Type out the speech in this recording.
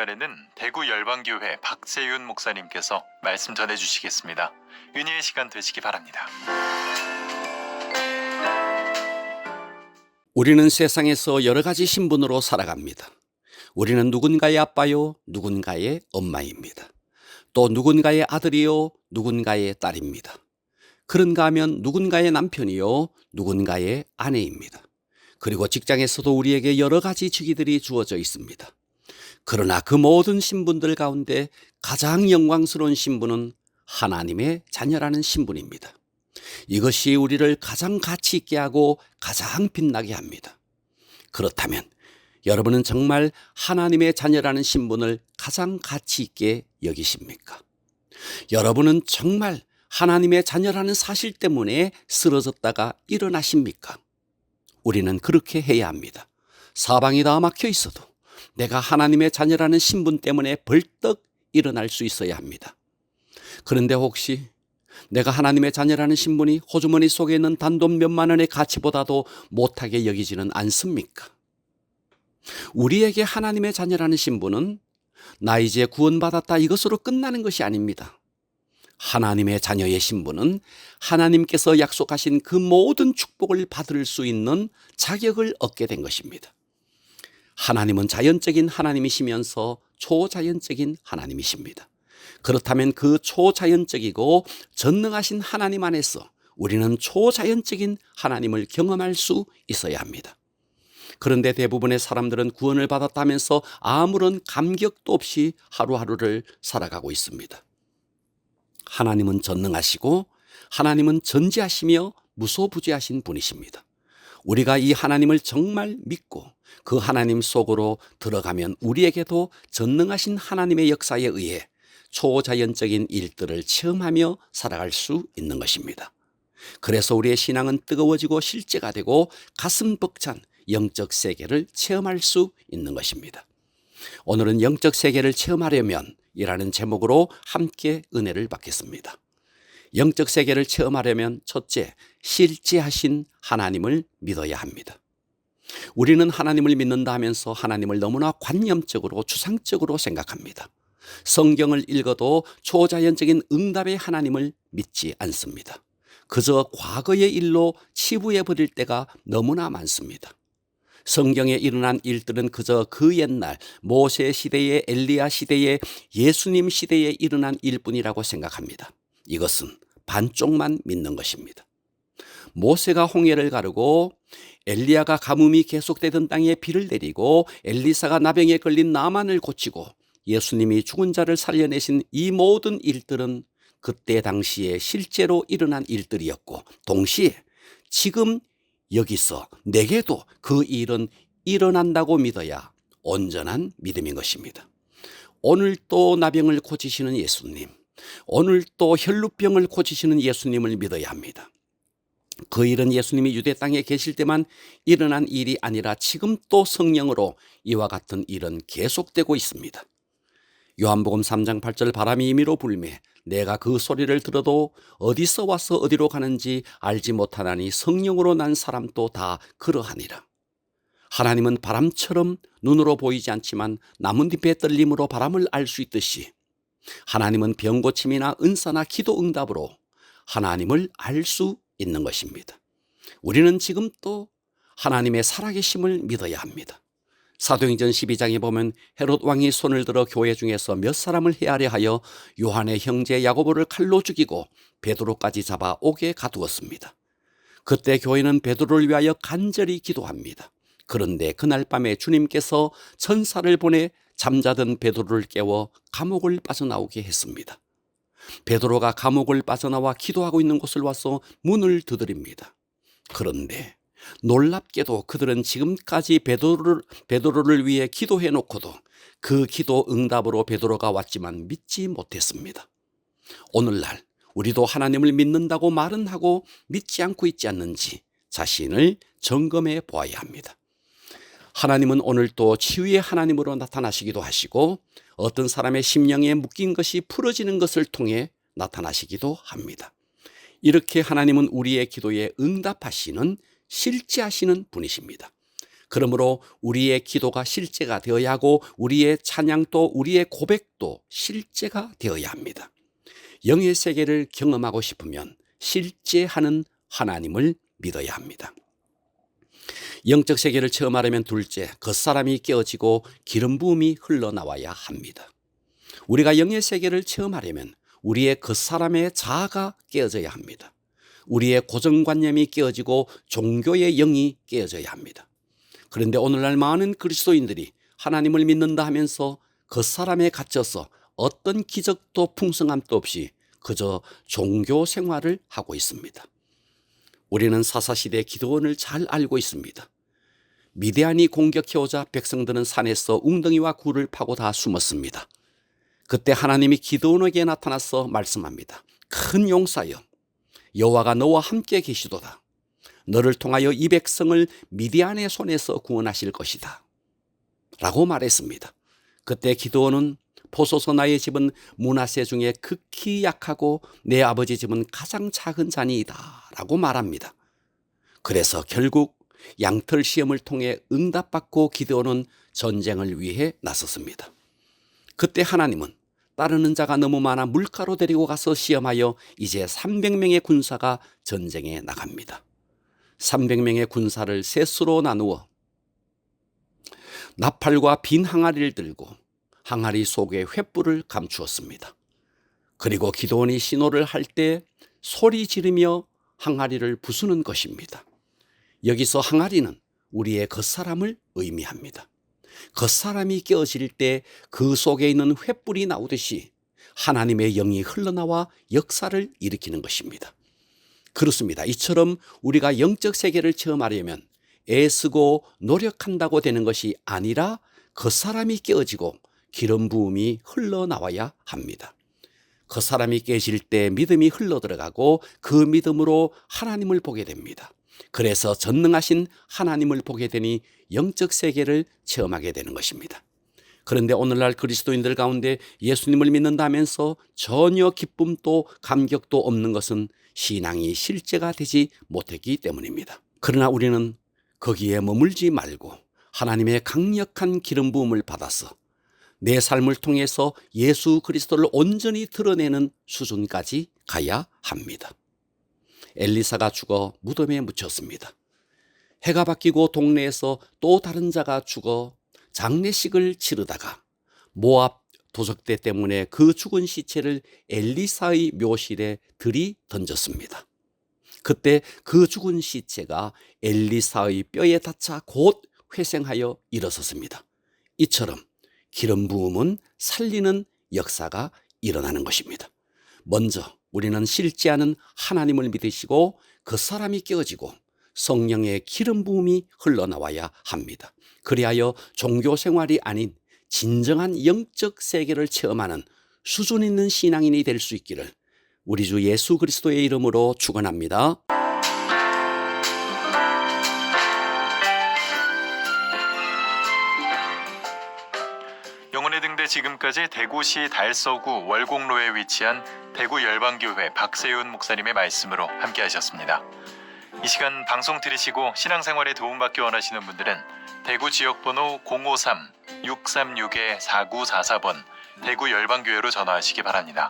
시간에는 대구 열방교회 박세윤 목사님께서 말씀 전해주시겠습니다. 은혜의 시간 되시기 바랍니다. 우리는 세상에서 여러 가지 신분으로 살아갑니다. 우리는 누군가의 아빠요, 누군가의 엄마입니다. 또 누군가의 아들이요, 누군가의 딸입니다. 그런가 하면 누군가의 남편이요, 누군가의 아내입니다. 그리고 직장에서도 우리에게 여러 가지 직위들이 주어져 있습니다. 그러나 그 모든 신분들 가운데 가장 영광스러운 신분은 하나님의 자녀라는 신분입니다. 이것이 우리를 가장 가치 있게 하고 가장 빛나게 합니다. 그렇다면 여러분은 정말 하나님의 자녀라는 신분을 가장 가치 있게 여기십니까? 여러분은 정말 하나님의 자녀라는 사실 때문에 쓰러졌다가 일어나십니까? 우리는 그렇게 해야 합니다. 사방이 다 막혀 있어도 내가 하나님의 자녀라는 신분 때문에 벌떡 일어날 수 있어야 합니다. 그런데 혹시 내가 하나님의 자녀라는 신분이 호주머니 속에 있는 단돈 몇만 원의 가치보다도 못하게 여기지는 않습니까? 우리에게 하나님의 자녀라는 신분은 나 이제 구원받았다 이것으로 끝나는 것이 아닙니다. 하나님의 자녀의 신분은 하나님께서 약속하신 그 모든 축복을 받을 수 있는 자격을 얻게 된 것입니다. 하나님은 자연적인 하나님이시면서 초자연적인 하나님이십니다. 그렇다면 그 초자연적이고 전능하신 하나님 안에서 우리는 초자연적인 하나님을 경험할 수 있어야 합니다. 그런데 대부분의 사람들은 구원을 받았다면서 아무런 감격도 없이 하루하루를 살아가고 있습니다. 하나님은 전능하시고 하나님은 전지하시며 무소부지하신 분이십니다. 우리가 이 하나님을 정말 믿고 그 하나님 속으로 들어가면 우리에게도 전능하신 하나님의 역사에 의해 초자연적인 일들을 체험하며 살아갈 수 있는 것입니다. 그래서 우리의 신앙은 뜨거워지고 실제가 되고 가슴 벅찬 영적 세계를 체험할 수 있는 것입니다. 오늘은 영적 세계를 체험하려면 이라는 제목으로 함께 은혜를 받겠습니다. 영적 세계를 체험하려면 첫째, 실제하신 하나님을 믿어야 합니다. 우리는 하나님을 믿는다 하면서 하나님을 너무나 관념적으로 주상적으로 생각합니다. 성경을 읽어도 초자연적인 응답의 하나님을 믿지 않습니다. 그저 과거의 일로 치부해 버릴 때가 너무나 많습니다. 성경에 일어난 일들은 그저 그 옛날 모세 시대에 엘리야 시대에 예수님 시대에 일어난 일뿐이라고 생각합니다. 이것은 반쪽만 믿는 것입니다. 모세가 홍해를 가르고 엘리야가 가뭄이 계속되던 땅에 비를 내리고 엘리사가 나병에 걸린 나만을 고치고 예수님이 죽은 자를 살려내신 이 모든 일들은 그때 당시에 실제로 일어난 일들이었고 동시에 지금 여기서 내게도 그 일은 일어난다고 믿어야 온전한 믿음인 것입니다. 오늘 또 나병을 고치시는 예수님, 오늘 또 혈루병을 고치시는 예수님을 믿어야 합니다. 그 일은 예수님이 유대 땅에 계실 때만 일어난 일이 아니라 지금 또 성령으로 이와 같은 일은 계속되고 있습니다. 요한복음 3장 8절 바람이 임의로 불매 내가 그 소리를 들어도 어디서 와서 어디로 가는지 알지 못하나니 성령으로 난 사람도 다 그러하니라. 하나님은 바람처럼 눈으로 보이지 않지만 나뭇잎의 떨림으로 바람을 알 수 있듯이 하나님은 병고침이나 은사나 기도 응답으로 하나님을 알 수 있는 것입니다. 우리는 지금 또 하나님의 살아계심을 믿어야 합니다. 사도행전 12장에 보면 헤롯 왕이 손을 들어 교회 중에서 몇 사람을 해하려 하여 요한의 형제 야고보를 칼로 죽이고 베드로까지 잡아 옥에 가두었습니다. 그때 교회는 베드로를 위하여 간절히 기도합니다. 그런데 그날 밤에 주님께서 천사를 보내 잠자던 베드로를 깨워 감옥을 빠져나오게 했습니다. 베드로가 감옥을 빠져나와 기도하고 있는 곳을 와서 문을 두드립니다. 그런데 놀랍게도 그들은 지금까지 베드로를 위해 기도해 놓고도 그 기도 응답으로 베드로가 왔지만 믿지 못했습니다. 오늘날 우리도 하나님을 믿는다고 말은 하고 믿지 않고 있지 않는지 자신을 점검해 보아야 합니다. 하나님은 오늘 또 치유의 하나님으로 나타나시기도 하시고 어떤 사람의 심령에 묶인 것이 풀어지는 것을 통해 나타나시기도 합니다. 이렇게 하나님은 우리의 기도에 응답하시는 실제하시는 분이십니다. 그러므로 우리의 기도가 실제가 되어야 하고 우리의 찬양도 우리의 고백도 실제가 되어야 합니다. 영의 세계를 경험하고 싶으면 실제하는 하나님을 믿어야 합니다. 영적 세계를 체험하려면 둘째, 겉사람이 깨어지고 기름 부음이 흘러나와야 합니다. 우리가 영의 세계를 체험하려면 우리의 겉사람의 자아가 깨어져야 합니다. 우리의 고정관념이 깨어지고 종교의 영이 깨어져야 합니다. 그런데 오늘날 많은 그리스도인들이 하나님을 믿는다 하면서 겉사람에 갇혀서 어떤 기적도 풍성함도 없이 그저 종교 생활을 하고 있습니다. 우리는 사사시대 기드온을 잘 알고 있습니다. 미디안이 공격해오자 백성들은 산에서 웅덩이와 굴을 파고 다 숨었습니다. 그때 하나님이 기드온에게 나타나서 말씀합니다. 큰 용사여, 여호와가 너와 함께 계시도다. 너를 통하여 이 백성을 미디안의 손에서 구원하실 것이다 라고 말했습니다. 그때 기드온은 보소서 나의 집은 므낫세 중에 극히 약하고 내 아버지 집은 가장 작은 자니이다 라고 말합니다. 그래서 결국 양털 시험을 통해 응답받고 기드온은 전쟁을 위해 나섰습니다. 그때 하나님은 따르는 자가 너무 많아 물가로 데리고 가서 시험하여 이제 300명의 군사가 전쟁에 나갑니다. 300명의 군사를 셋으로 나누어 나팔과 빈 항아리를 들고 항아리 속에 횃불을 감추었습니다. 그리고 기드온이 신호를 할 때 소리 지르며 항아리를 부수는 것입니다. 여기서 항아리는 우리의 겉사람을 의미합니다. 겉사람이 깨어질 때 그 속에 있는 횃불이 나오듯이 하나님의 영이 흘러나와 역사를 일으키는 것입니다. 그렇습니다. 이처럼 우리가 영적 세계를 체험하려면 애쓰고 노력한다고 되는 것이 아니라 겉사람이 깨어지고 기름 부음이 흘러나와야 합니다. 겉사람이 깨질 때 믿음이 흘러들어가고 그 믿음으로 하나님을 보게 됩니다. 그래서 전능하신 하나님을 보게 되니 영적 세계를 체험하게 되는 것입니다. 그런데 오늘날 그리스도인들 가운데 예수님을 믿는다면서 전혀 기쁨도 감격도 없는 것은 신앙이 실제가 되지 못했기 때문입니다. 그러나 우리는 거기에 머물지 말고 하나님의 강력한 기름 부음을 받아서 내 삶을 통해서 예수 그리스도를 온전히 드러내는 수준까지 가야 합니다. 엘리사가 죽어 무덤에 묻혔습니다. 해가 바뀌고 동네에서 또 다른 자가 죽어 장례식을 치르다가 모압 도적대 때문에 그 죽은 시체를 엘리사의 묘실에 들이 던졌습니다. 그때 그 죽은 시체가 엘리사의 뼈에 닿자 곧 회생하여 일어섰습니다. 이처럼 기름 부음은 살리는 역사가 일어나는 것입니다. 먼저 우리는 실제하는 하나님을 믿으시고 그 사람이 깨어지고 성령의 기름 부음이 흘러나와야 합니다. 그리하여 종교 생활이 아닌 진정한 영적 세계를 체험하는 수준 있는 신앙인이 될 수 있기를 우리 주 예수 그리스도의 이름으로 축원합니다. 영혼의 등대 지금까지 대구시 달서구 월곡로에 위치한 대구 열방교회 박세윤 목사님의 말씀으로 함께 하셨습니다. 이 시간 방송 들으시고 신앙생활에 도움받기 원하시는 분들은 대구 지역번호 053-636-4944번 대구 열방교회로 전화하시기 바랍니다.